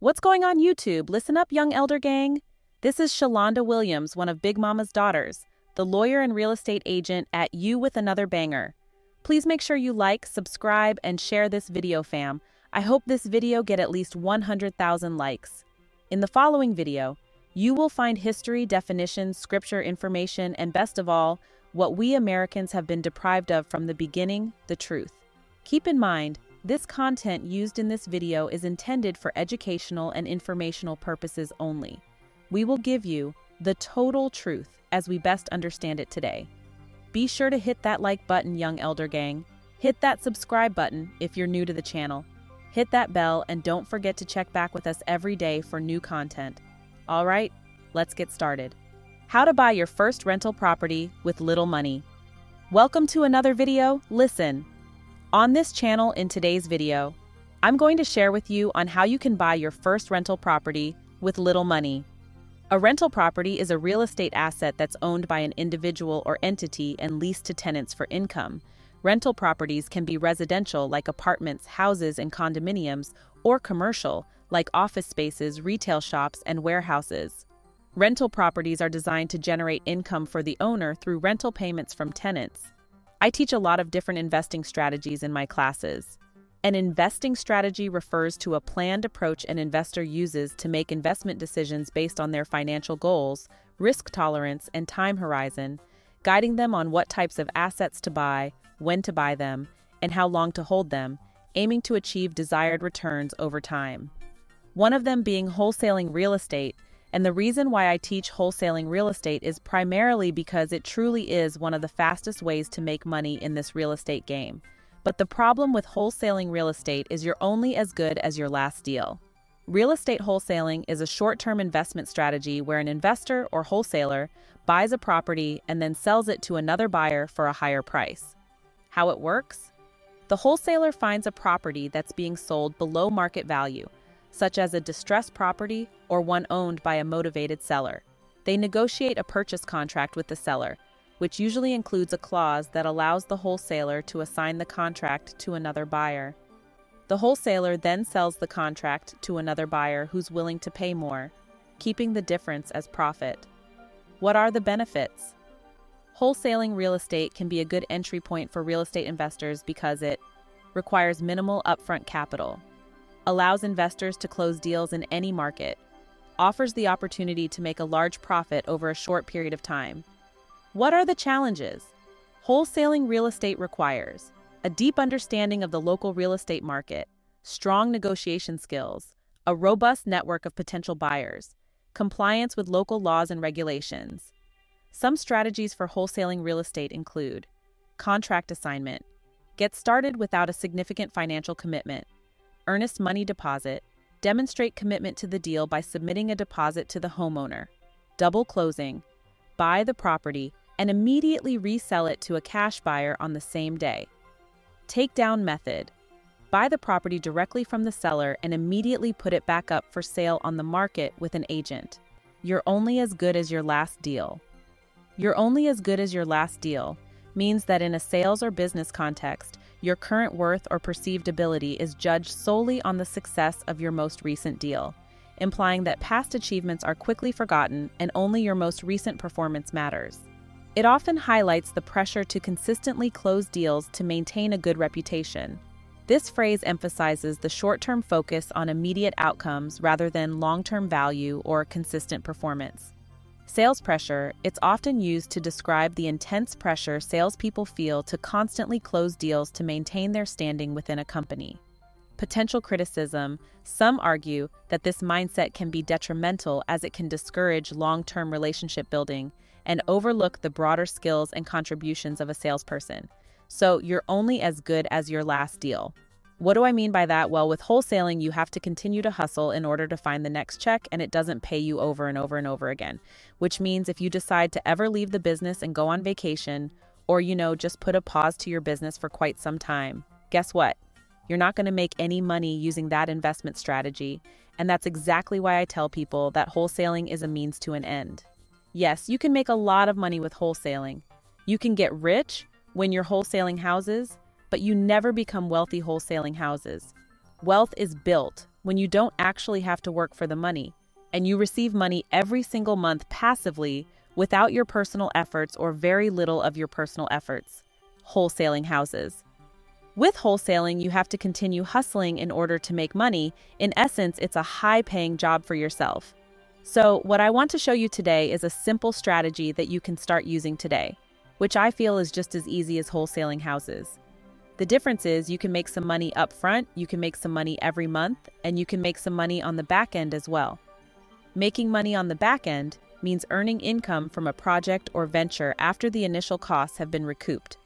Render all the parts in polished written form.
What's going on YouTube? Listen up, young elder gang. This is Shalonda Williams, one of Big Mama's daughters, the lawyer and real estate agent at You with Another Banger. Please make sure you like, subscribe, and share this video, fam. I hope this video get at least 100,000 likes. In the following video, you will find history, definitions, scripture information, and best of all, what we Americans have been deprived of from the beginning, the truth. Keep in mind, this content used in this video is intended for educational and informational purposes only. We will give you the total truth as we best understand it today. Be sure to hit that like button, young elder gang. Hit that subscribe button if you're new to the channel. Hit that bell and don't forget to check back with us every day for new content. All right, let's get started. How to buy your first rental property with little money. Welcome to another video. Listen. On this channel in today's video, I'm going to share with you on how you can buy your first rental property with little money. A rental property is a real estate asset that's owned by an individual or entity and leased to tenants for income. Rental properties can be residential like apartments, houses, and condominiums, or commercial like office spaces, retail shops, and warehouses. Rental properties are designed to generate income for the owner through rental payments from tenants. I teach a lot of different investing strategies in my classes. An investing strategy refers to a planned approach an investor uses to make investment decisions based on their financial goals, risk tolerance, and time horizon, guiding them on what types of assets to buy, when to buy them, and how long to hold them, aiming to achieve desired returns over time. One of them being wholesaling real estate. And the reason why I teach wholesaling real estate is primarily because it truly is one of the fastest ways to make money in this real estate game. But the problem with wholesaling real estate is you're only as good as your last deal. Real estate wholesaling is a short-term investment strategy where an investor or wholesaler buys a property and then sells it to another buyer for a higher price. How it works? The wholesaler finds a property that's being sold below market value, such as a distressed property or one owned by a motivated seller. They negotiate a purchase contract with the seller, which usually includes a clause that allows the wholesaler to assign the contract to another buyer. The wholesaler then sells the contract to another buyer who's willing to pay more, keeping the difference as profit. What are the benefits? Wholesaling real estate can be a good entry point for real estate investors because it requires minimal upfront capital, allows investors to close deals in any market, offers the opportunity to make a large profit over a short period of time. What are the challenges? Wholesaling real estate requires a deep understanding of the local real estate market, strong negotiation skills, a robust network of potential buyers, compliance with local laws and regulations. Some strategies for wholesaling real estate include contract assignment. Get started without a significant financial commitment. Earnest money deposit. Demonstrate commitment to the deal by submitting a deposit to the homeowner. Double closing. Buy the property and immediately resell it to a cash buyer on the same day. Takedown method. Buy the property directly from the seller and immediately put it back up for sale on the market with an agent. You're only as good as your last deal. You're only as good as your last deal means that in a sales or business context, your current worth or perceived ability is judged solely on the success of your most recent deal, implying that past achievements are quickly forgotten and only your most recent performance matters. It often highlights the pressure to consistently close deals to maintain a good reputation. This phrase emphasizes the short-term focus on immediate outcomes rather than long-term value or consistent performance. Sales pressure, it's often used to describe the intense pressure salespeople feel to constantly close deals to maintain their standing within a company. Potential criticism, some argue that this mindset can be detrimental as it can discourage long-term relationship building and overlook the broader skills and contributions of a salesperson. So you're only as good as your last deal. What do I mean by that? Well, with wholesaling, you have to continue to hustle in order to find the next check, and it doesn't pay you over and over and over again, which means if you decide to ever leave the business and go on vacation, or, just put a pause to your business for quite some time, guess what? You're not going to make any money using that investment strategy, and that's exactly why I tell people that wholesaling is a means to an end. Yes, you can make a lot of money with wholesaling. You can get rich when you're wholesaling houses, but you never become wealthy wholesaling houses. Wealth is built, when you don't actually have to work for the money, and you receive money every single month passively without your personal efforts or very little of your personal efforts. Wholesaling houses. With wholesaling, you have to continue hustling in order to make money. In essence, it's a high-paying job for yourself. So what I want to show you today is a simple strategy that you can start using today, which I feel is just as easy as wholesaling houses. The difference is you can make some money up front, you can make some money every month, and you can make some money on the back end as well. Making money on the back end means earning income from a project or venture after the initial costs have been recouped,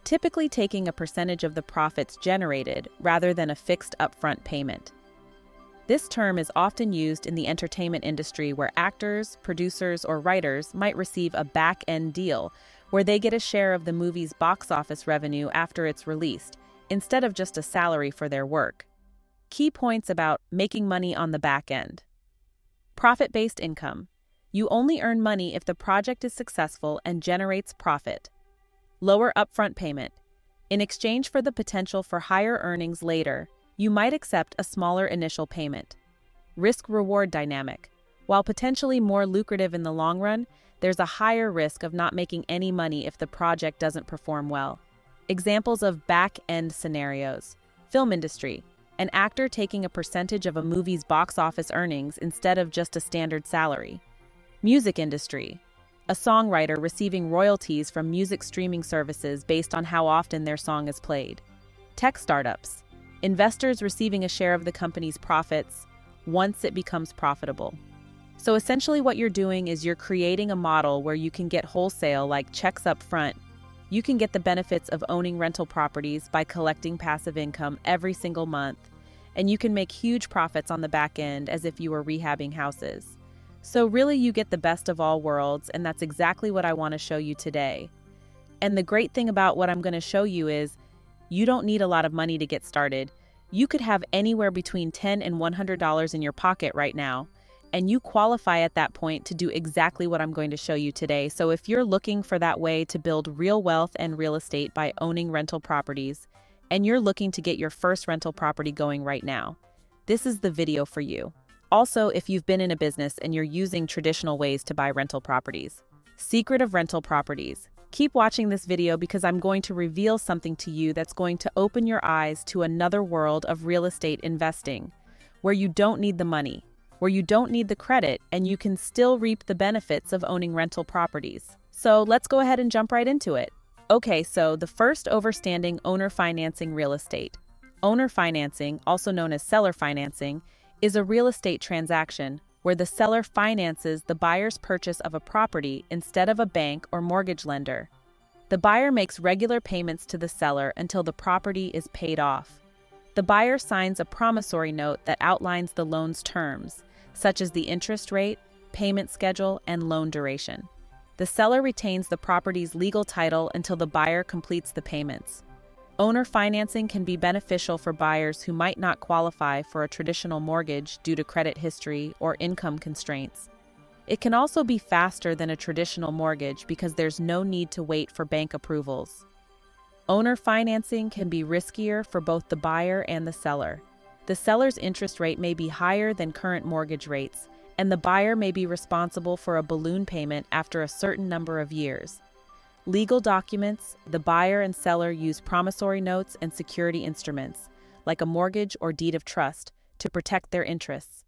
typically taking a percentage of the profits generated rather than a fixed upfront payment. This term is often used in the entertainment industry where actors, producers, or writers might receive a back-end deal where they get a share of the movie's box office revenue after it's released, instead of just a salary for their work. Key points about making money on the back end. Profit-based income. You only earn money if the project is successful and generates profit. Lower upfront payment. In exchange for the potential for higher earnings later, you might accept a smaller initial payment. Risk-reward dynamic. While potentially more lucrative in the long run, there's a higher risk of not making any money if the project doesn't perform well. Examples of back-end scenarios. Film industry. An actor taking a percentage of a movie's box office earnings instead of just a standard salary. Music industry. A songwriter receiving royalties from music streaming services based on how often their song is played. Tech startups. Investors receiving a share of the company's profits once it becomes profitable. So essentially what you're doing is you're creating a model where you can get wholesale like checks up front. You can get the benefits of owning rental properties by collecting passive income every single month, and you can make huge profits on the back end as if you were rehabbing houses. So really you get the best of all worlds, and that's exactly what I want to show you today. And the great thing about what I'm going to show you is you don't need a lot of money to get started. You could have anywhere between $10 and $100 in your pocket right now, and you qualify at that point to do exactly what I'm going to show you today. So if you're looking for that way to build real wealth and real estate by owning rental properties, and you're looking to get your first rental property going right now, this is the video for you. Also, if you've been in a business and you're using traditional ways to buy rental properties. Secret of rental properties. Keep watching this video because I'm going to reveal something to you that's going to open your eyes to another world of real estate investing, where you don't need the money, where you don't need the credit, and you can still reap the benefits of owning rental properties. So let's go ahead and jump right into it. Okay, so the first overstanding owner financing real estate. Owner financing, also known as seller financing, is a real estate transaction where the seller finances the buyer's purchase of a property instead of a bank or mortgage lender. The buyer makes regular payments to the seller until the property is paid off. The buyer signs a promissory note that outlines the loan's terms, such as the interest rate, payment schedule, and loan duration. The seller retains the property's legal title until the buyer completes the payments. Owner financing can be beneficial for buyers who might not qualify for a traditional mortgage due to credit history or income constraints. It can also be faster than a traditional mortgage because there's no need to wait for bank approvals. Owner financing can be riskier for both the buyer and the seller. The seller's interest rate may be higher than current mortgage rates, and the buyer may be responsible for a balloon payment after a certain number of years. Legal documents, the buyer and seller use promissory notes and security instruments, like a mortgage or deed of trust, to protect their interests.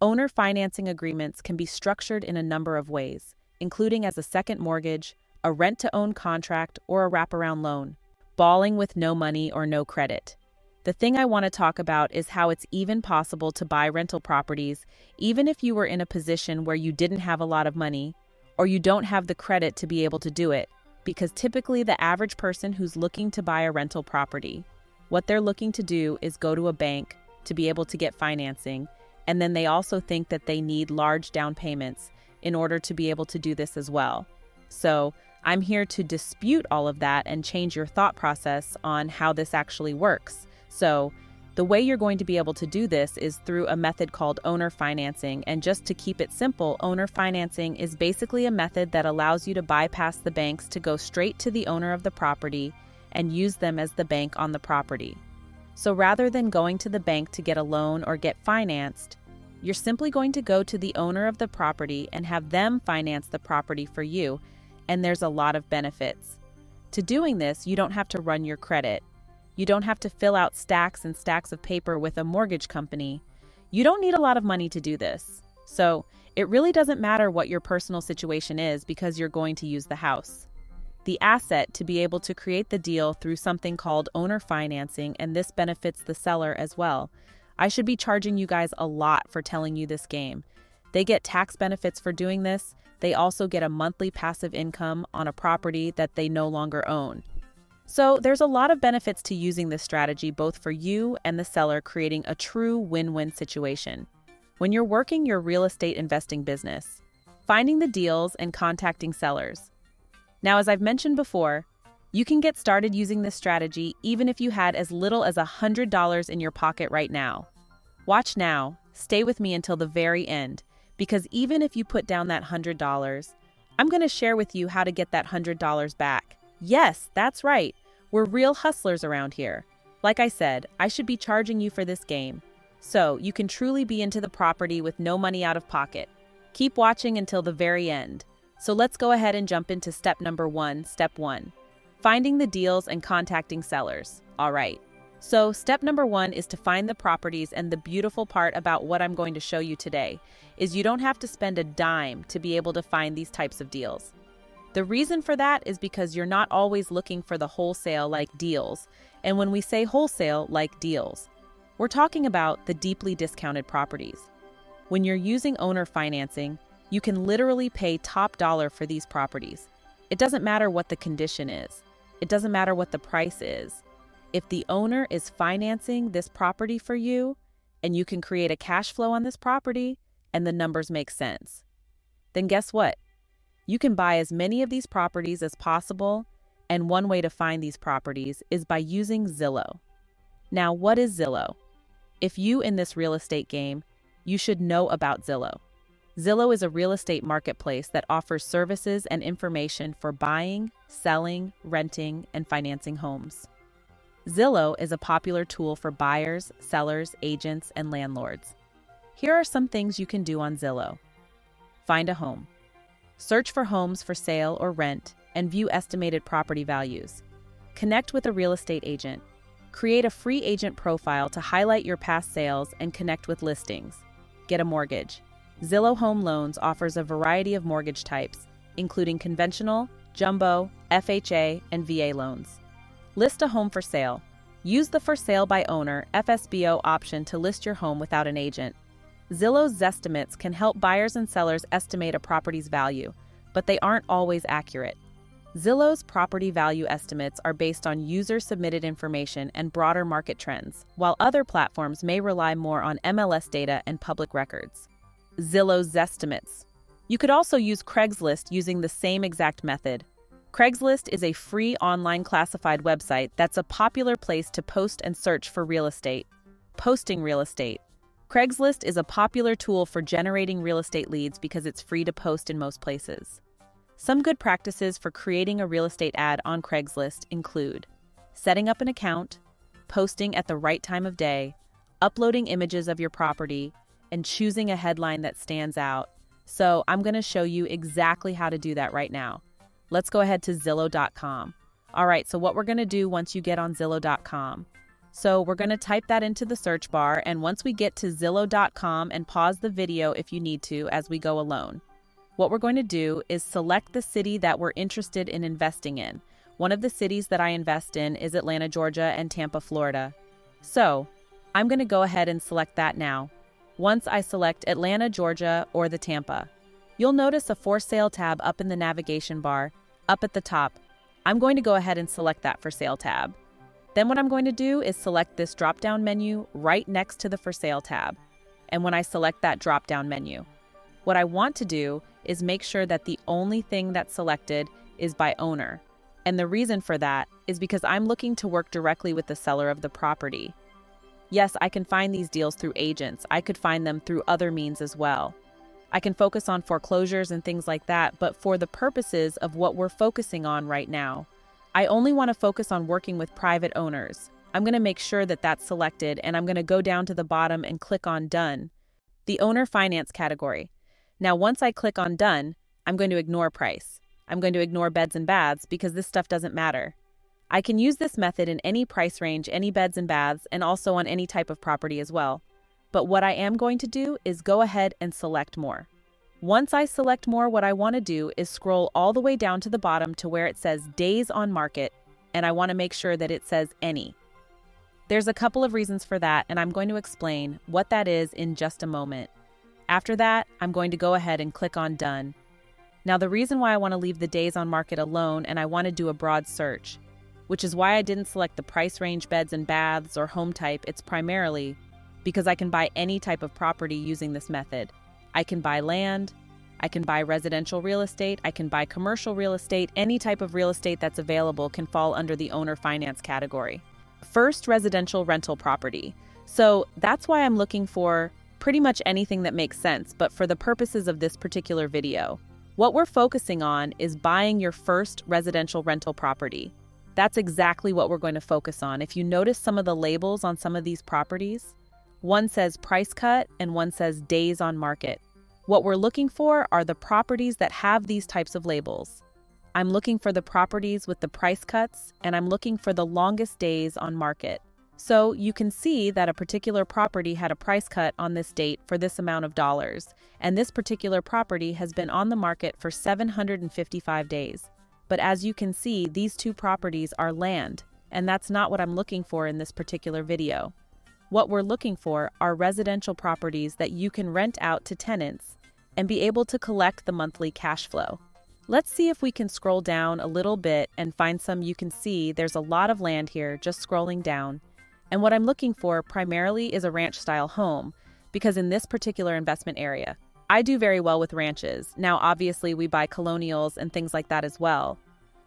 Owner financing agreements can be structured in a number of ways, including as a second mortgage, a rent-to-own contract, or a wraparound loan. Balling with no money or no credit. The thing I want to talk about is how it's even possible to buy rental properties, even if you were in a position where you didn't have a lot of money, or you don't have the credit to be able to do it. Because typically the average person who's looking to buy a rental property, what they're looking to do is go to a bank to be able to get financing, and then they also think that they need large down payments in order to be able to do this as well. So I'm here to dispute all of that and change your thought process on how this actually works. So the way you're going to be able to do this is through a method called owner financing. And just to keep it simple, owner financing is basically a method that allows you to bypass the banks to go straight to the owner of the property and use them as the bank on the property. So rather than going to the bank to get a loan or get financed, you're simply going to go to the owner of the property and have them finance the property for you, and there's a lot of benefits. To doing this, you don't have to run your credit. You don't have to fill out stacks and stacks of paper with a mortgage company. You don't need a lot of money to do this. So it really doesn't matter what your personal situation is because you're going to use the house. The asset to be able to create the deal through something called owner financing, and this benefits the seller as well. I should be charging you guys a lot for telling you this game. They get tax benefits for doing this. They also get a monthly passive income on a property that they no longer own. So there's a lot of benefits to using this strategy, both for you and the seller, creating a true win-win situation. When you're working your real estate investing business, finding the deals and contacting sellers. Now, as I've mentioned before, you can get started using this strategy even if you had as little as $100 in your pocket right now. Watch now, stay with me until the very end, because even if you put down that $100, I'm going to share with you how to get that $100 back. Yes, that's right. We're real hustlers around here. Like I said, I should be charging you for this game, so you can truly be into the property with no money out of pocket. Keep watching until the very end. So let's go ahead and jump into step number one, step one. Finding the deals and contacting sellers. All right. So step number one is to find the properties, and the beautiful part about what I'm going to show you today is you don't have to spend a dime to be able to find these types of deals. The reason for that is because you're not always looking for the wholesale-like deals. And when we say wholesale-like deals, we're talking about the deeply discounted properties. When you're using owner financing, you can literally pay top dollar for these properties. It doesn't matter what the condition is. It doesn't matter what the price is. If the owner is financing this property for you, and you can create a cash flow on this property, and the numbers make sense, then guess what? You can buy as many of these properties as possible, and one way to find these properties is by using Zillow. Now, what is Zillow? If you in this real estate game, you should know about Zillow. Zillow is a real estate marketplace that offers services and information for buying, selling, renting, and financing homes. Zillow is a popular tool for buyers, sellers, agents, and landlords. Here are some things you can do on Zillow. Find a home. Search for homes for sale or rent and view estimated property values. Connect with a real estate agent. Create a free agent profile to highlight your past sales and connect with listings. Get a mortgage. Zillow Home Loans offers a variety of mortgage types, including conventional, jumbo, FHA, and VA loans. List a home for sale. Use the For Sale by Owner (FSBO) option to list your home without an agent. Zillow's Zestimates can help buyers and sellers estimate a property's value, but they aren't always accurate. Zillow's property value estimates are based on user-submitted information and broader market trends, while other platforms may rely more on MLS data and public records. Zillow's Zestimates. You could also use Craigslist using the same exact method. Craigslist is a free online classified website that's a popular place to post and search for real estate. Posting real estate. Craigslist is a popular tool for generating real estate leads because it's free to post in most places. Some good practices for creating a real estate ad on Craigslist include setting up an account, posting at the right time of day, uploading images of your property, and choosing a headline that stands out. So I'm going to show you exactly how to do that right now. Let's go ahead to Zillow.com. All right, so what we're going to do once you get on Zillow.com. So we're going to type that into the search bar, and once we get to Zillow.com, and pause the video if you need to as we go alone. What we're going to do is select the city that we're interested in investing in. One of the cities that I invest in is Atlanta, Georgia, and Tampa, Florida. So I'm going to go ahead and select that now. Once I select Atlanta, Georgia, or the Tampa, you'll notice a For Sale tab up in the navigation bar, up at the top. I'm going to go ahead and select that For Sale tab. Then what I'm going to do is select this drop-down menu right next to the For Sale tab. And when I select that drop-down menu, what I want to do is make sure that the only thing that's selected is by owner. And the reason for that is because I'm looking to work directly with the seller of the property. Yes, I can find these deals through agents. I could find them through other means as well. I can focus on foreclosures and things like that, but for the purposes of what we're focusing on right now, I only want to focus on working with private owners, I'm going to make sure that that's selected, and I'm going to go down to the bottom and click on Done. The owner finance category. Now, once I click on Done, I'm going to ignore price. I'm going to ignore beds and baths because this stuff doesn't matter. I can use this method in any price range, any beds and baths, and also on any type of property as well. But what I am going to do is go ahead and select more. Once I select more, what I want to do is scroll all the way down to the bottom to where it says Days on Market, and I want to make sure that it says Any. There's a couple of reasons for that, and I'm going to explain what that is in just a moment. After that, I'm going to go ahead and click on Done. Now, the reason why I want to leave the days on market alone and I want to do a broad search, which is why I didn't select the price range, beds and baths, or home type, it's primarily because I can buy any type of property using this method. I can buy land, I can buy residential real estate, I can buy commercial real estate, any type of real estate that's available can fall under the owner finance category. First, residential rental property. So that's why I'm looking for pretty much anything that makes sense, but for the purposes of this particular video, what we're focusing on is buying your first residential rental property. That's exactly what we're going to focus on. If you notice some of the labels on some of these properties, one says price cut and one says days on market. What we're looking for are the properties that have these types of labels. I'm looking for the properties with the price cuts, and I'm looking for the longest days on market. So you can see that a particular property had a price cut on this date for this amount of dollars, and this particular property has been on the market for 755 days. But as you can see, these two properties are land, and that's not what I'm looking for in this particular video. What we're looking for are residential properties that you can rent out to tenants and be able to collect the monthly cash flow. Let's see if we can scroll down a little bit and find some. You can see there's a lot of land here just scrolling down. And what I'm looking for primarily is a ranch-style home, because in this particular investment area, I do very well with ranches. Now, obviously, we buy colonials and things like that as well.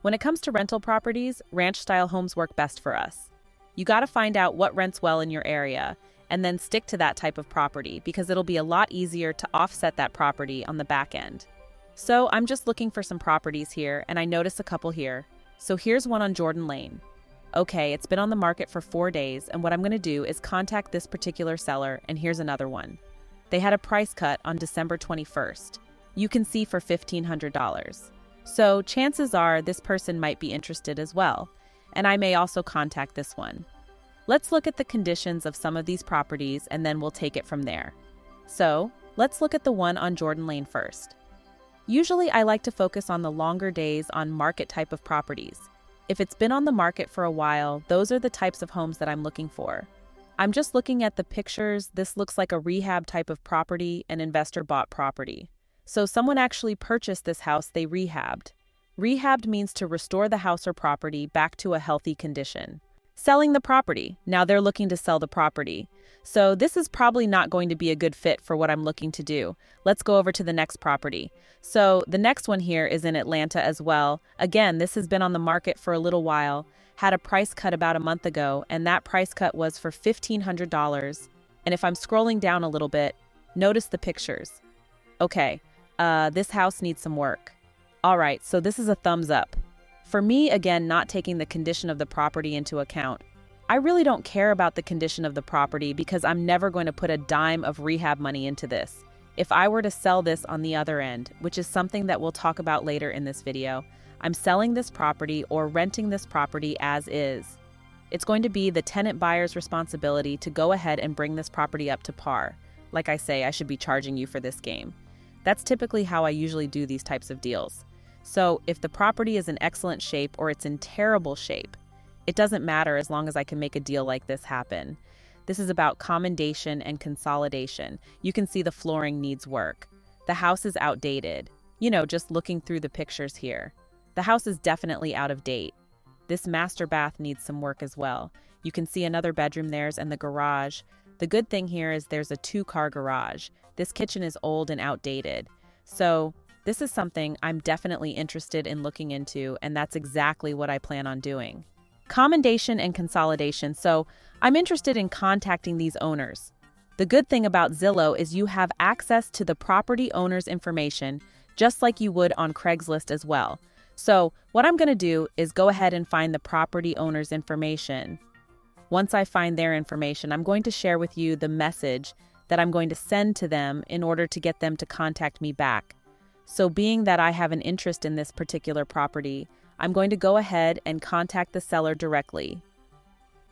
When it comes to rental properties, ranch-style homes work best for us. You got to find out what rents well in your area, and then stick to that type of property, because it'll be a lot easier to offset that property on the back end. So I'm just looking for some properties here, and I notice a couple here. So here's one on Jordan Lane. Okay, it's been on the market for 4 days, and what I'm going to do is contact this particular seller, and here's another one. They had a price cut on December 21st. You can see for $1,500. So chances are this person might be interested as well, and I may also contact this one. Let's look at the conditions of some of these properties, and then we'll take it from there. So let's look at the one on Jordan Lane first. Usually I like to focus on the longer days on market type of properties. If it's been on the market for a while, those are the types of homes that I'm looking for. I'm just looking at the pictures. This looks like a rehab type of property, an investor bought property. So someone actually purchased this house they rehabbed. Rehabbed means to restore the house or property back to a healthy condition. Selling the property. Now they're looking to sell the property. So this is probably not going to be a good fit for what I'm looking to do. Let's go over to the next property. So the next one here is in Atlanta as well. Again, this has been on the market for a little while, had a price cut about a month ago, and that price cut was for $1,500. And if I'm scrolling down a little bit, notice the pictures. Okay, this house needs some work. All right, so this is a thumbs up. For me, again, not taking the condition of the property into account. I really don't care about the condition of the property because I'm never going to put a dime of rehab money into this. If I were to sell this on the other end, which is something that we'll talk about later in this video, I'm selling this property or renting this property as is. It's going to be the tenant buyer's responsibility to go ahead and bring this property up to par. Like I say, I should be charging you for this game. That's typically how I usually do these types of deals. So if the property is in excellent shape or it's in terrible shape, it doesn't matter as long as I can make a deal like this happen. This is about commendation and consolidation. You can see the flooring needs work. The house is outdated. Just looking through the pictures here. The house is definitely out of date. This master bath needs some work as well. You can see another bedroom there's and the garage. The good thing here is there's a 2-car garage. This kitchen is old and outdated. So this is something I'm definitely interested in looking into, and that's exactly what I plan on doing. Commendation and consolidation. So I'm interested in contacting these owners. The good thing about Zillow is you have access to the property owner's information, just like you would on Craigslist as well. So what I'm going to do is go ahead and find the property owner's information. Once I find their information, I'm going to share with you the message that I'm going to send to them in order to get them to contact me back. So being that I have an interest in this particular property, I'm going to go ahead and contact the seller directly.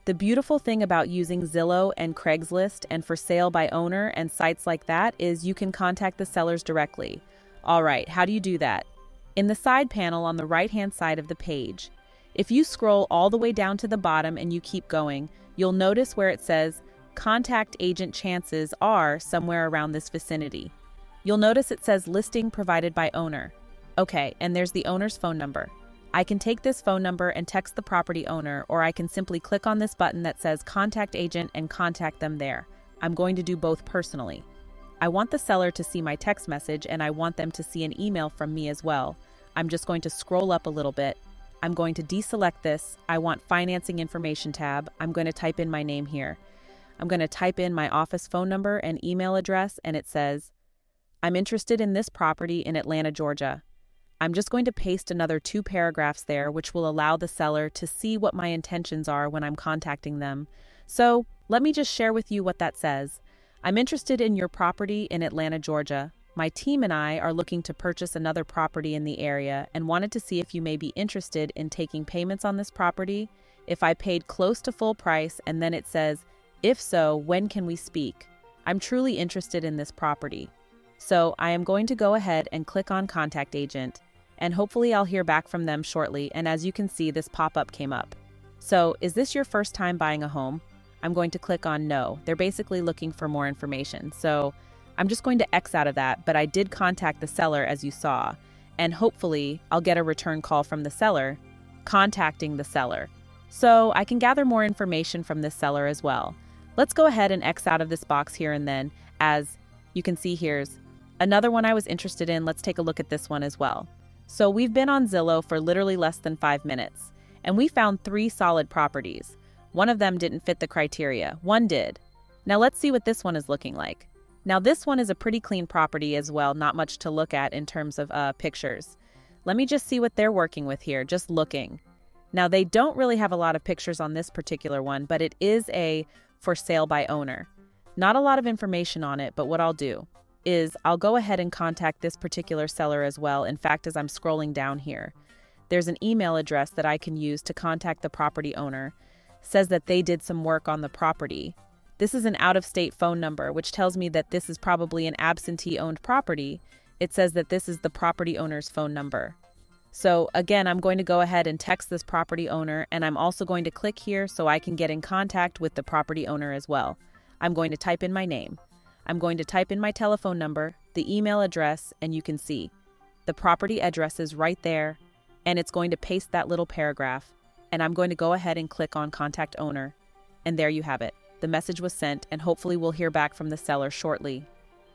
The beautiful thing about using Zillow and Craigslist and for sale by owner and sites like that is you can contact the sellers directly. All right, how do you do that? In the side panel on the right-hand side of the page, if you scroll all the way down to the bottom and you keep going, you'll notice where it says, Contact Agent Chances are somewhere around this vicinity. You'll notice it says Listing Provided by Owner. Okay, and there's the owner's phone number. I can take this phone number and text the property owner, or I can simply click on this button that says Contact Agent and contact them there. I'm going to do both personally. I want the seller to see my text message and I want them to see an email from me as well. I'm just going to scroll up a little bit. I'm going to deselect this. I want Financing Information tab. I'm going to type in my name here. I'm going to type in my office phone number and email address, and it says, I'm interested in this property in Atlanta, Georgia. I'm just going to paste another 2 paragraphs there, which will allow the seller to see what my intentions are when I'm contacting them. So let me just share with you what that says. I'm interested in your property in Atlanta, Georgia. My team and I are looking to purchase another property in the area and wanted to see if you may be interested in taking payments on this property. If I paid close to full price, and then it says, if so, when can we speak? I'm truly interested in this property. So I am going to go ahead and click on Contact Agent, and hopefully I'll hear back from them shortly. And as you can see, this pop-up came up. So is this your first time buying a home? I'm going to click on No. They're basically looking for more information. So I'm just going to X out of that, but I did contact the seller as you saw, and hopefully I'll get a return call from the seller, contacting the seller. So I can gather more information from this seller as well. Let's go ahead and X out of this box here, and then, as you can see, here's another one I was interested in. Let's take a look at this one as well. So we've been on Zillow for literally less than 5 minutes, and we found 3 solid properties. One of them didn't fit the criteria. One did. Now let's see what this one is looking like. Now this one is a pretty clean property as well, not much to look at in terms of pictures. Let me just see what they're working with here, just looking. Now they don't really have a lot of pictures on this particular one, but it is a for sale by owner. Not a lot of information on it, but what I'll do is I'll go ahead and contact this particular seller as well. In fact, as I'm scrolling down here, there's an email address that I can use to contact the property owner. Says that they did some work on the property. This is an out-of-state phone number, which tells me that this is probably an absentee-owned property. It says that this is the property owner's phone number. So again, I'm going to go ahead and text this property owner, and I'm also going to click here so I can get in contact with the property owner as well. I'm going to type in my name. I'm going to type in my telephone number, the email address, and you can see the property address is right there, and it's going to paste that little paragraph. And I'm going to go ahead and click on Contact Owner. And there you have it. The message was sent, and hopefully we'll hear back from the seller shortly.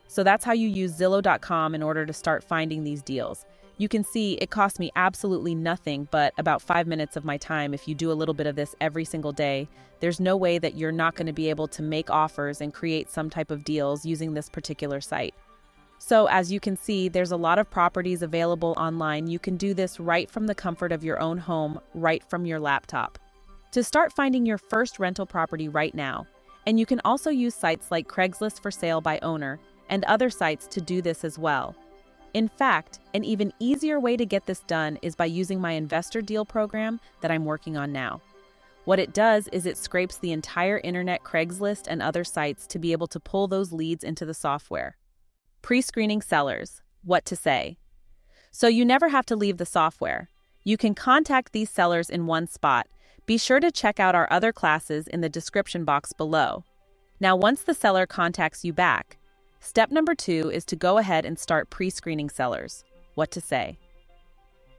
So that's how you use Zillow.com in order to start finding these deals. You can see it cost me absolutely nothing but about 5 minutes of my time. If you do a little bit of this every single day, there's no way that you're not going to be able to make offers and create some type of deals using this particular site. So as you can see, there's a lot of properties available online. You can do this right from the comfort of your own home, right from your laptop. To start finding your first rental property right now, and you can also use sites like Craigslist for sale by owner and other sites to do this as well. In fact, an even easier way to get this done is by using my investor deal program that I'm working on now. What it does is it scrapes the entire internet, Craigslist, and other sites to be able to pull those leads into the software. Pre-screening sellers, what to say. So you never have to leave the software. You can contact these sellers in one spot. Be sure to check out our other classes in the description box below. Now, once the seller contacts you back, step number 2 is to go ahead and start pre-screening sellers. What to say.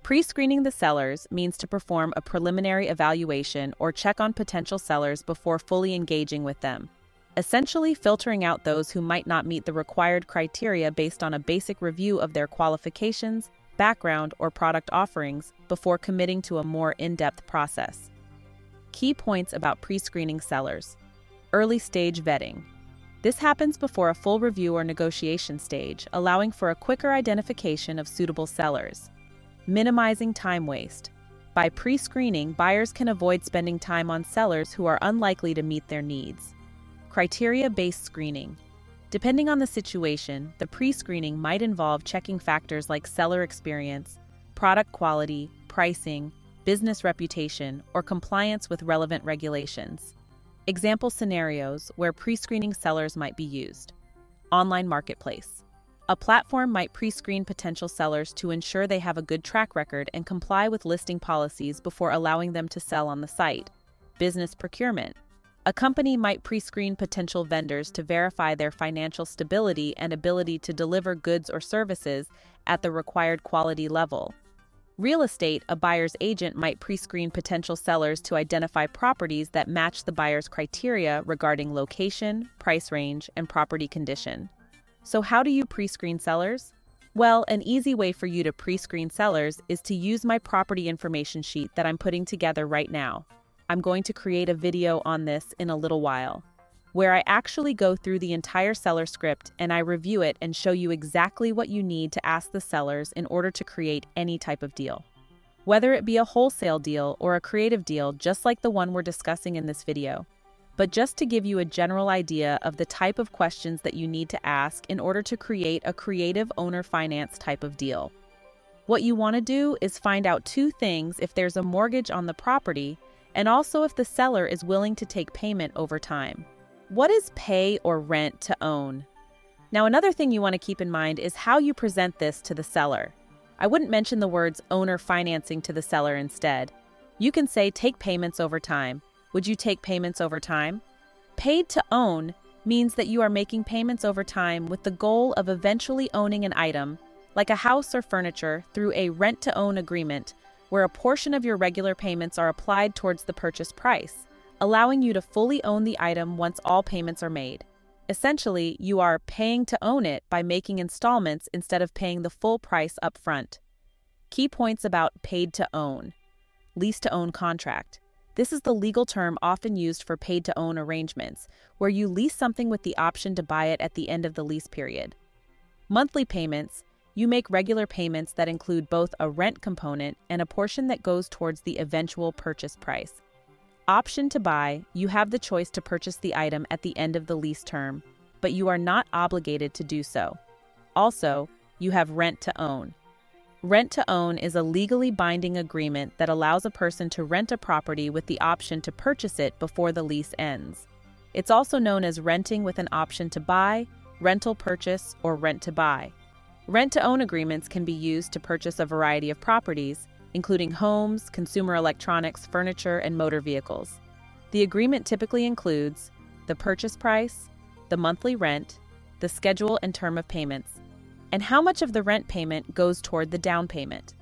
Pre-screening the sellers means to perform a preliminary evaluation or check on potential sellers before fully engaging with them, essentially filtering out those who might not meet the required criteria based on a basic review of their qualifications, background, or product offerings before committing to a more in-depth process. Key points about pre-screening sellers. Early stage vetting. This happens before a full review or negotiation stage, allowing for a quicker identification of suitable sellers. Minimizing time waste. By pre-screening, buyers can avoid spending time on sellers who are unlikely to meet their needs. Criteria-based screening. Depending on the situation, the pre-screening might involve checking factors like seller experience, product quality, pricing, business reputation, or compliance with relevant regulations. Example scenarios where pre-screening sellers might be used. Online marketplace. A platform might pre-screen potential sellers to ensure they have a good track record and comply with listing policies before allowing them to sell on the site. Business procurement. A company might pre-screen potential vendors to verify their financial stability and ability to deliver goods or services at the required quality level. Real estate, a buyer's agent might pre-screen potential sellers to identify properties that match the buyer's criteria regarding location, price range, and property condition. So how do you pre-screen sellers? Well, an easy way for you to pre-screen sellers is to use my property information sheet that I'm putting together right now. I'm going to create a video on this in a little while, where I actually go through the entire seller script and I review it and show you exactly what you need to ask the sellers in order to create any type of deal. Whether it be a wholesale deal or a creative deal, just like the one we're discussing in this video. But just to give you a general idea of the type of questions that you need to ask in order to create a creative owner finance type of deal. What you want to do is find out two things: if there's a mortgage on the property, and also if the seller is willing to take payment over time. What is pay or rent to own? Now, another thing you want to keep in mind is how you present this to the seller. I wouldn't mention the words owner financing to the seller instead. You can say take payments over time. Would you take payments over time? Paid to own means that you are making payments over time with the goal of eventually owning an item, like a house or furniture, through a rent-to-own agreement, where a portion of your regular payments are applied towards the purchase price, allowing you to fully own the item once all payments are made. Essentially, you are paying to own it by making installments instead of paying the full price up front. Key points about paid to own. Lease to own contract. This is the legal term often used for paid to own arrangements, where you lease something with the option to buy it at the end of the lease period. Monthly payments. You make regular payments that include both a rent component and a portion that goes towards the eventual purchase price. Option to buy. You have the choice to purchase the item at the end of the lease term, but you are not obligated to do so. Also, you have rent to own. Rent to own is a legally binding agreement that allows a person to rent a property with the option to purchase it before the lease ends. It's also known as renting with an option to buy, rental purchase, or rent to buy. Rent to own agreements can be used to purchase a variety of properties, including homes, consumer electronics, furniture, and motor vehicles. The agreement typically includes the purchase price, the monthly rent, the schedule and term of payments, and how much of the rent payment goes toward the down payment.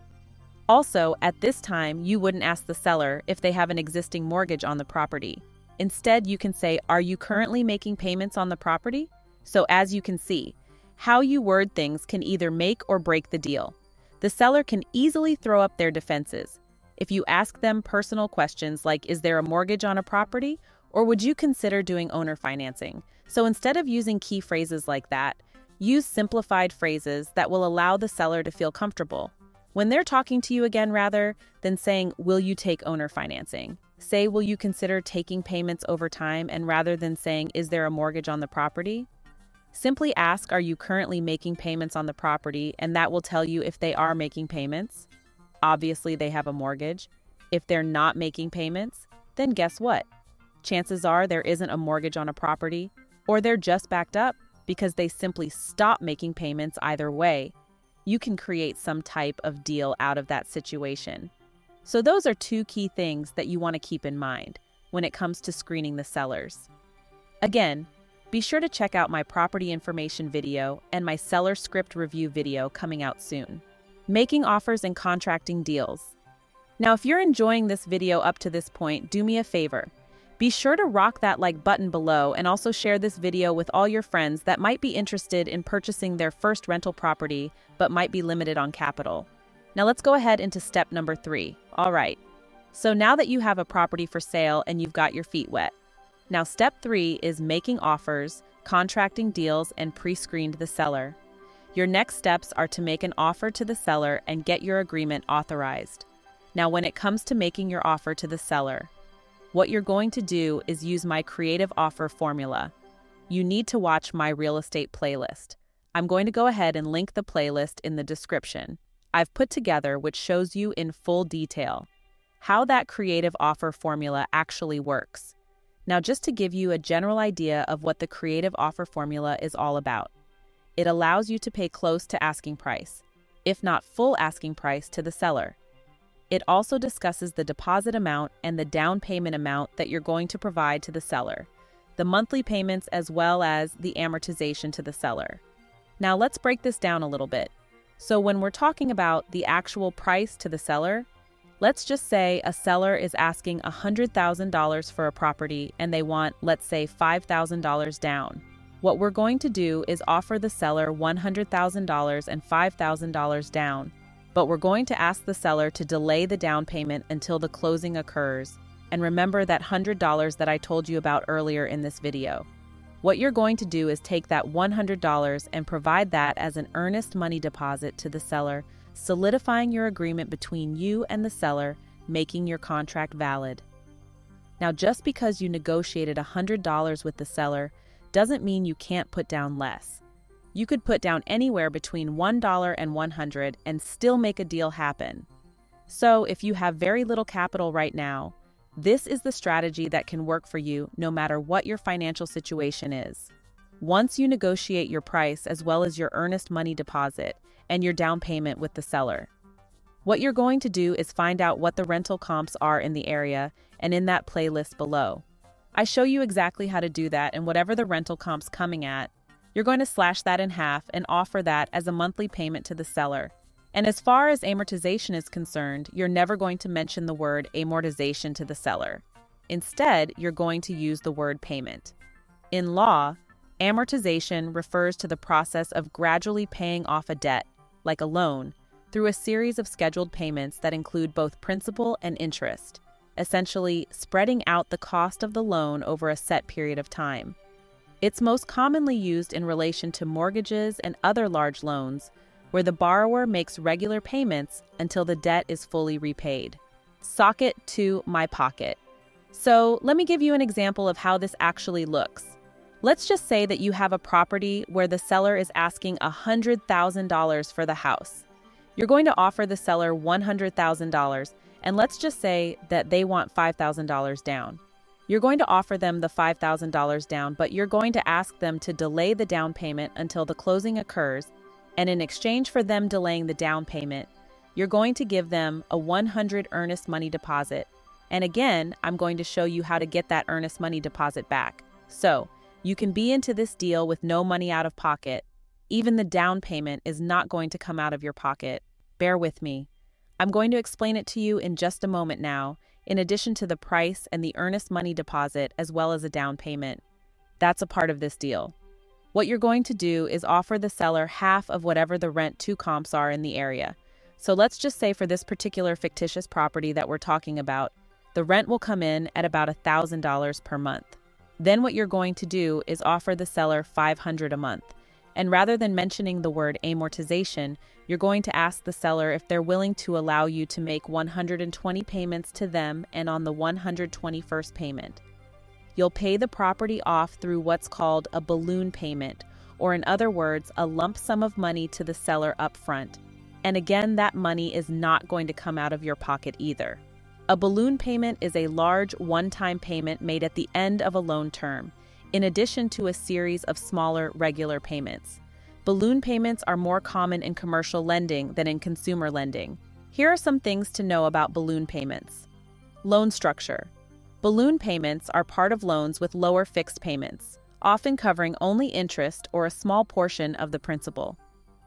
Also, at this time, you wouldn't ask the seller if they have an existing mortgage on the property. Instead, you can say, "Are you currently making payments on the property?" So as you can see, how you word things can either make or break the deal. The seller can easily throw up their defenses. If you ask them personal questions like, "Is there a mortgage on a property?" or "Would you consider doing owner financing?" So instead of using key phrases like that, use simplified phrases that will allow the seller to feel comfortable. When they're talking to you again, rather than saying, "Will you take owner financing?" say, "Will you consider taking payments over time?" and rather than saying, "Is there a mortgage on the property?" Simply ask, "Are you currently making payments on the property?" and that will tell you if they are making payments. Obviously, they have a mortgage. If they're not making payments, then guess what? Chances are there isn't a mortgage on a property, or they're just backed up because they simply stop making payments either way. You can create some type of deal out of that situation. So those are two key things that you want to keep in mind when it comes to screening the sellers. Again, be sure to check out my property information video and my seller script review video coming out soon. Making offers and contracting deals. Now, if you're enjoying this video up to this point, do me a favor. Be sure to rock that like button below and also share this video with all your friends that might be interested in purchasing their first rental property but might be limited on capital. Now let's go ahead into step number 3. All right, so now that you have a property for sale and you've got your feet wet, now step 3 is making offers, contracting deals, and pre-screened the seller. Your next steps are to make an offer to the seller and get your agreement authorized. Now, when it comes to making your offer to the seller, what you're going to do is use my creative offer formula. You need to watch my real estate playlist. I'm going to go ahead and link the playlist in the description. I've put together which shows you in full detail how that creative offer formula actually works. Now, just to give you a general idea of what the creative offer formula is all about, it allows you to pay close to asking price, if not full asking price, to the seller. It also discusses the deposit amount and the down payment amount that you're going to provide to the seller, the monthly payments as well as the amortization to the seller. Now, let's break this down a little bit. So when we're talking about the actual price to the seller, let's just say a seller is asking $100,000 for a property and they want, let's say, $5,000 down. What we're going to do is offer the seller $100,000 and $5,000 down, but we're going to ask the seller to delay the down payment until the closing occurs. And remember that $100 that I told you about earlier in this video. What you're going to do is take that $100 and provide that as an earnest money deposit to the seller, solidifying your agreement between you and the seller, making your contract valid. Now, just because you negotiated $100 with the seller doesn't mean you can't put down less. You could put down anywhere between $1 and $100 and still make a deal happen. So if you have very little capital right now, this is the strategy that can work for you no matter what your financial situation is. Once you negotiate your price as well as your earnest money deposit and your down payment with the seller, what you're going to do is find out what the rental comps are in the area and in that playlist below. I show you exactly how to do that, and whatever the rental comp's coming at, you're going to slash that in half and offer that as a monthly payment to the seller. And as far as amortization is concerned, you're never going to mention the word amortization to the seller. Instead, you're going to use the word payment. In law, amortization refers to the process of gradually paying off a debt, like a loan, through a series of scheduled payments that include both principal and interest, essentially spreading out the cost of the loan over a set period of time. It's most commonly used in relation to mortgages and other large loans, where the borrower makes regular payments until the debt is fully repaid. Sock it to my pocket. So let me give you an example of how this actually looks. Let's just say that you have a property where the seller is asking $100,000 for the house. You're going to offer the seller $100,000, and let's just say that they want $5,000 down. You're going to offer them the $5,000 down, but you're going to ask them to delay the down payment until the closing occurs. And in exchange for them delaying the down payment, you're going to give them a $100 earnest money deposit. And again, I'm going to show you how to get that earnest money deposit back. So you can be into this deal with no money out of pocket. Even the down payment is not going to come out of your pocket. Bear with me. I'm going to explain it to you in just a moment now, in addition to the price and the earnest money deposit as well as a down payment. That's a part of this deal. What you're going to do is offer the seller half of whatever the rent to comps are in the area. So let's just say for this particular fictitious property that we're talking about, the rent will come in at about $1,000 per month. Then what you're going to do is offer the seller $500 a month. And rather than mentioning the word amortization, you're going to ask the seller if they're willing to allow you to make 120 payments to them, and on the 121st payment, you'll pay the property off through what's called a balloon payment, or in other words, a lump sum of money to the seller up front. And again, that money is not going to come out of your pocket either. A balloon payment is a large one-time payment made at the end of a loan term, in addition to a series of smaller regular payments. Balloon payments are more common in commercial lending than in consumer lending. Here are some things to know about balloon payments. Loan structure. Balloon payments are part of loans with lower fixed payments, often covering only interest or a small portion of the principal.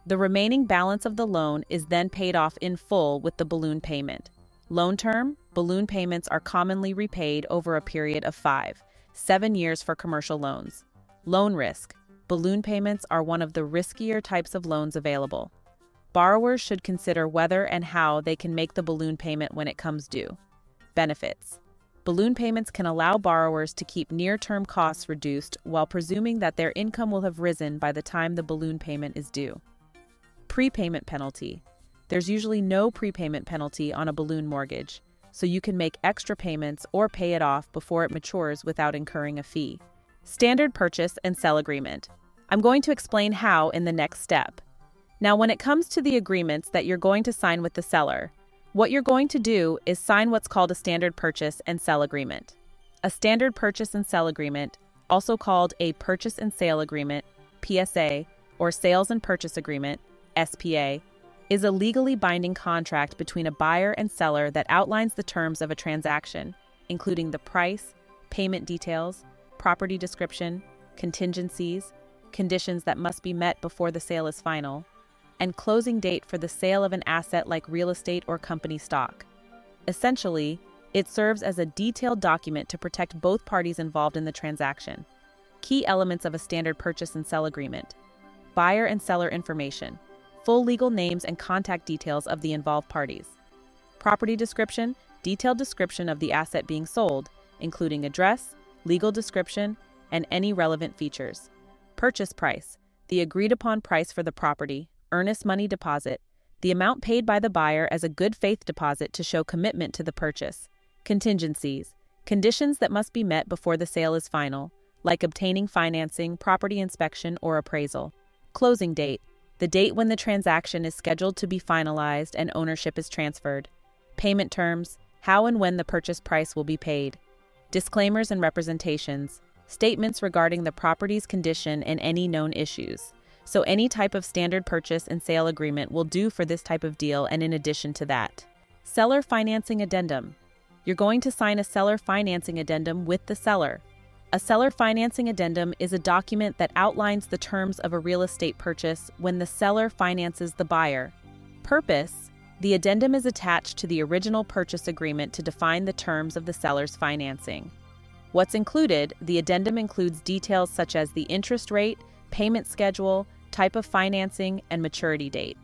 The remaining balance of the loan is then paid off in full with the balloon payment. Loan term, balloon payments are commonly repaid over a period of 5-7 years for commercial loans. Loan risk. Balloon payments are one of the riskier types of loans available. Borrowers should consider whether and how they can make the balloon payment when it comes due. Benefits. Balloon payments can allow borrowers to keep near-term costs reduced while presuming that their income will have risen by the time the balloon payment is due. Prepayment penalty. There's usually no prepayment penalty on a balloon mortgage, so you can make extra payments or pay it off before it matures without incurring a fee. Standard purchase and sell agreement. I'm going to explain how in the next step. Now, when it comes to the agreements that you're going to sign with the seller, what you're going to do is sign what's called a standard purchase and sell agreement. A standard purchase and sell agreement, also called a purchase and sale agreement, PSA, or sales and purchase agreement, SPA, is a legally binding contract between a buyer and seller that outlines the terms of a transaction, including the price, payment details, property description, contingencies, conditions that must be met before the sale is final, and closing date for the sale of an asset like real estate or company stock. Essentially, it serves as a detailed document to protect both parties involved in the transaction. Key elements of a standard purchase and sell agreement: buyer and seller information, full legal names and contact details of the involved parties. Property description, detailed description of the asset being sold, including address, legal description, and any relevant features. Purchase price, the agreed-upon price for the property, earnest money deposit, the amount paid by the buyer as a good faith deposit to show commitment to the purchase. Contingencies, conditions that must be met before the sale is final, like obtaining financing, property inspection, or appraisal. Closing date, the date when the transaction is scheduled to be finalized and ownership is transferred. Payment terms, how and when the purchase price will be paid. Disclaimers and representations, statements regarding the property's condition and any known issues. So any type of standard purchase and sale agreement will do for this type of deal, and in addition to that. Seller financing addendum. You're going to sign a seller financing addendum with the seller. A seller financing addendum is a document that outlines the terms of a real estate purchase when the seller finances the buyer. Purpose: the addendum is attached to the original purchase agreement to define the terms of the seller's financing. What's included: the addendum includes details such as the interest rate, payment schedule, type of financing, and maturity date.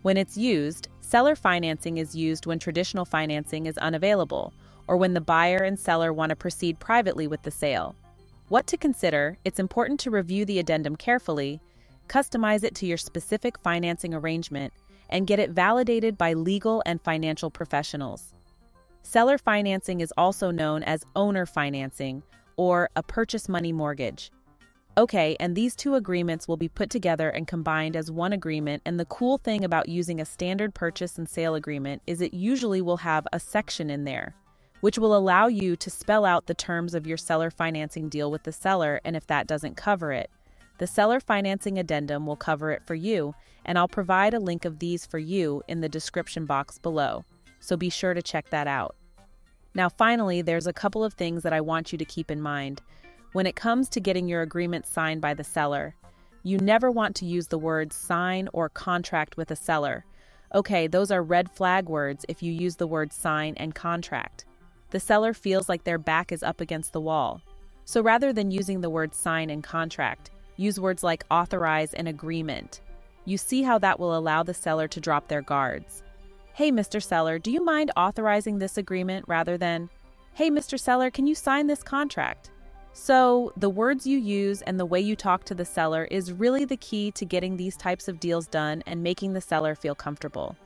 When it's used, seller financing is used when traditional financing is unavailable, or when the buyer and seller want to proceed privately with the sale. What to consider: it's important to review the addendum carefully, customize it to your specific financing arrangement, and get it validated by legal and financial professionals. Seller financing is also known as owner financing or a purchase money mortgage. Okay, and these two agreements will be put together and combined as one agreement, and the cool thing about using a standard purchase and sale agreement is it usually will have a section in there, which will allow you to spell out the terms of your seller financing deal with the seller, and if that doesn't cover it, the seller financing addendum will cover it for you, and I'll provide a link of these for you in the description box below, so be sure to check that out. Now finally, there's a couple of things that I want you to keep in mind. When it comes to getting your agreement signed by the seller, you never want to use the words sign or contract with a seller. Okay, those are red flag words if you use the word sign and contract. The seller feels like their back is up against the wall. So rather than using the words sign and contract, use words like authorize and agreement. You see how that will allow the seller to drop their guards. Hey, Mr. Seller, do you mind authorizing this agreement, rather than, hey, Mr. Seller, can you sign this contract? So the words you use and the way you talk to the seller is really the key to getting these types of deals done and making the seller feel comfortable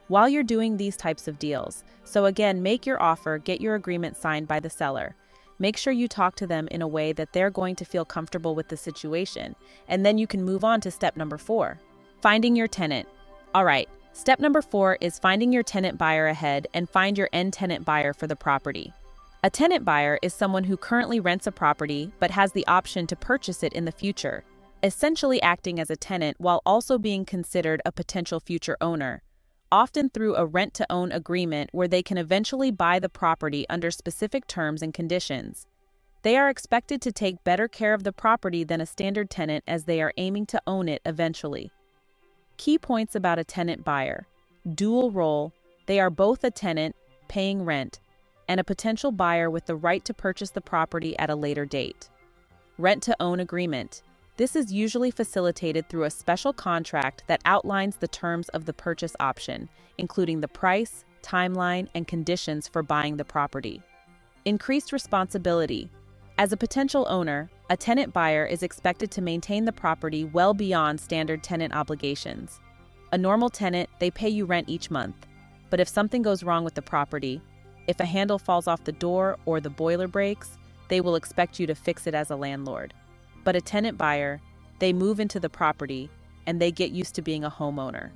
while you're doing these types of deals. So again, make your offer, get your agreement signed by the seller. Make sure you talk to them in a way that they're going to feel comfortable with the situation, and then you can move on to step number 4, finding your tenant. All right, step number 4 is finding your tenant buyer ahead and find your end tenant buyer for the property. A tenant buyer is someone who currently rents a property but has the option to purchase it in the future, essentially acting as a tenant while also being considered a potential future owner, often through a rent-to-own agreement where they can eventually buy the property under specific terms and conditions. They are expected to take better care of the property than a standard tenant, as they are aiming to own it eventually. Key points about a tenant buyer: dual role, they are both a tenant, paying rent, and a potential buyer with the right to purchase the property at a later date. Rent-to-own agreement. This is usually facilitated through a special contract that outlines the terms of the purchase option, including the price, timeline, and conditions for buying the property. Increased responsibility. As a potential owner, a tenant buyer is expected to maintain the property well beyond standard tenant obligations. A normal tenant, they pay you rent each month. But if something goes wrong with the property, if a handle falls off the door or the boiler breaks, they will expect you to fix it as a landlord. But a tenant buyer, they move into the property and they get used to being a homeowner.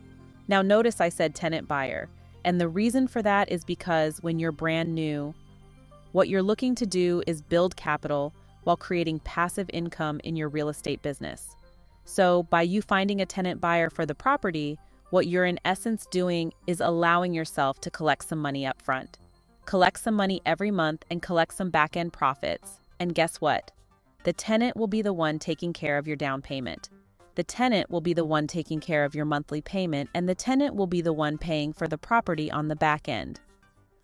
Now notice I said tenant buyer, and the reason for that is because when you're brand new, what you're looking to do is build capital while creating passive income in your real estate business. So by you finding a tenant buyer for the property, what you're in essence doing is allowing yourself to collect some money up front. Collect some money every month and collect some back-end profits. And guess what? The tenant will be the one taking care of your down payment. The tenant will be the one taking care of your monthly payment, and the tenant will be the one paying for the property on the back end,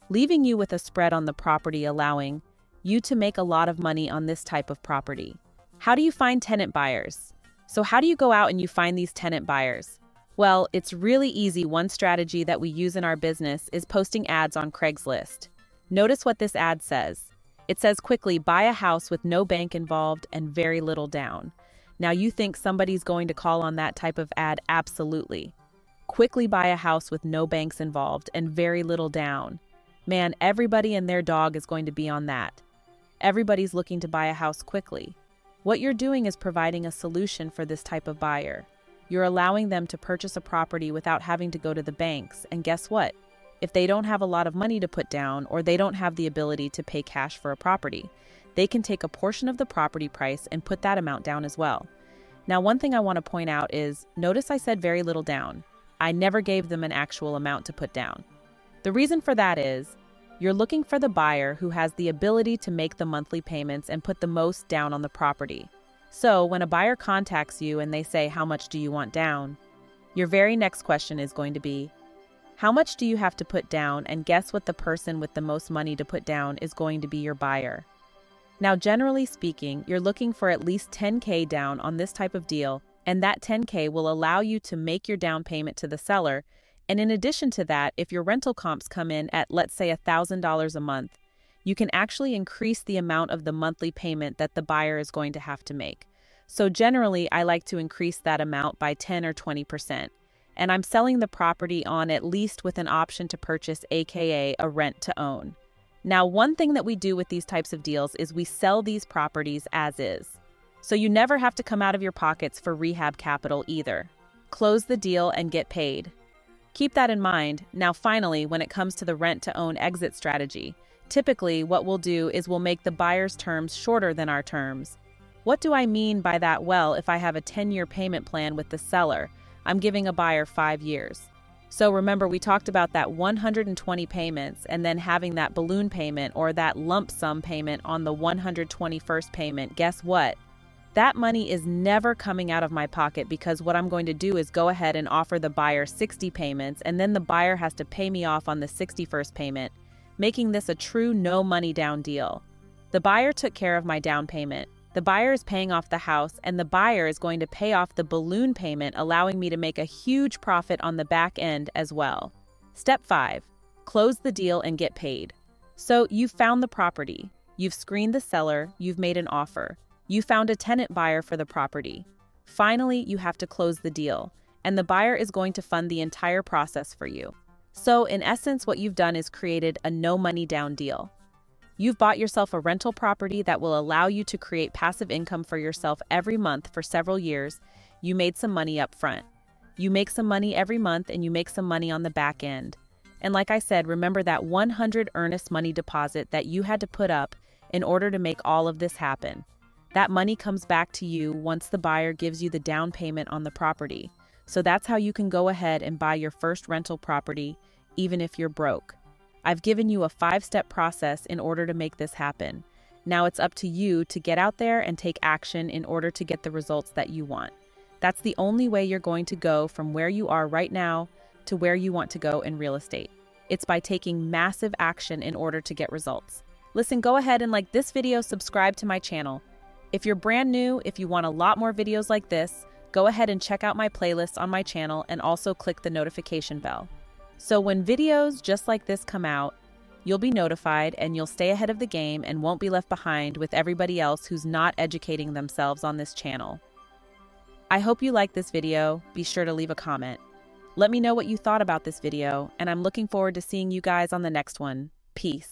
leaving you with a spread on the property, allowing you to make a lot of money on this type of property. How do you find tenant buyers? So how do you go out and you find these tenant buyers? Well, it's really easy. One strategy that we use in our business is posting ads on Craigslist. Notice what this ad says. It says, quickly buy a house with no bank involved and very little down. Now you think somebody's going to call on that type of ad? Absolutely. Quickly buy a house with no banks involved and very little down. Man, everybody and their dog is going to be on that. Everybody's looking to buy a house quickly. What you're doing is providing a solution for this type of buyer. You're allowing them to purchase a property without having to go to the banks. And guess what? If they don't have a lot of money to put down, or they don't have the ability to pay cash for a property, they can take a portion of the property price and put that amount down as well. Now, one thing I want to point out is, notice I said very little down. I never gave them an actual amount to put down. The reason for that is, you're looking for the buyer who has the ability to make the monthly payments and put the most down on the property. So when a buyer contacts you and they say, how much do you want down? Your very next question is going to be, how much do you have to put down? And guess what? The person with the most money to put down is going to be your buyer. Now, generally speaking, you're looking for at least $10K down on this type of deal, and that $10K will allow you to make your down payment to the seller. And in addition to that, if your rental comps come in at, let's say, $1,000 a month, you can actually increase the amount of the monthly payment that the buyer is going to have to make. So generally, I like to increase that amount by 10 or 20%. And I'm selling the property on at least with an option to purchase, aka a rent to own. Now, one thing that we do with these types of deals is we sell these properties as is. So you never have to come out of your pockets for rehab capital either. Close the deal and get paid. Keep that in mind. Now, finally, when it comes to the rent-to-own exit strategy, typically what we'll do is we'll make the buyer's terms shorter than our terms. What do I mean by that? Well, if I have a 10-year payment plan with the seller, I'm giving a buyer 5 years. So remember, we talked about that 120 payments and then having that balloon payment or that lump sum payment on the 121st payment. Guess what? That money is never coming out of my pocket, because what I'm going to do is go ahead and offer the buyer 60 payments, and then the buyer has to pay me off on the 61st payment, making this a true no money down deal. The buyer took care of my down payment. The buyer is paying off the house, and the buyer is going to pay off the balloon payment, allowing me to make a huge profit on the back end as well. Step 5, close the deal and get paid. So you've found the property, you've screened the seller, you've made an offer. You found a tenant buyer for the property. Finally, you have to close the deal, and the buyer is going to fund the entire process for you. So in essence, what you've done is created a no money down deal. You've bought yourself a rental property that will allow you to create passive income for yourself every month for several years. You made some money up front. You make some money every month, and you make some money on the back end. And like I said, remember that 100 earnest money deposit that you had to put up in order to make all of this happen. That money comes back to you once the buyer gives you the down payment on the property. So that's how you can go ahead and buy your first rental property, even if you're broke. I've given you a 5-step process in order to make this happen. Now it's up to you to get out there and take action in order to get the results that you want. That's the only way you're going to go from where you are right now to where you want to go in real estate. It's by taking massive action in order to get results. Listen, go ahead and like this video, subscribe to my channel. If you're brand new, if you want a lot more videos like this, go ahead and check out my playlist on my channel and also click the notification bell. So when videos just like this come out, you'll be notified and you'll stay ahead of the game and won't be left behind with everybody else who's not educating themselves on this channel. I hope you like this video. Be sure to leave a comment. Let me know what you thought about this video, and I'm looking forward to seeing you guys on the next one. Peace.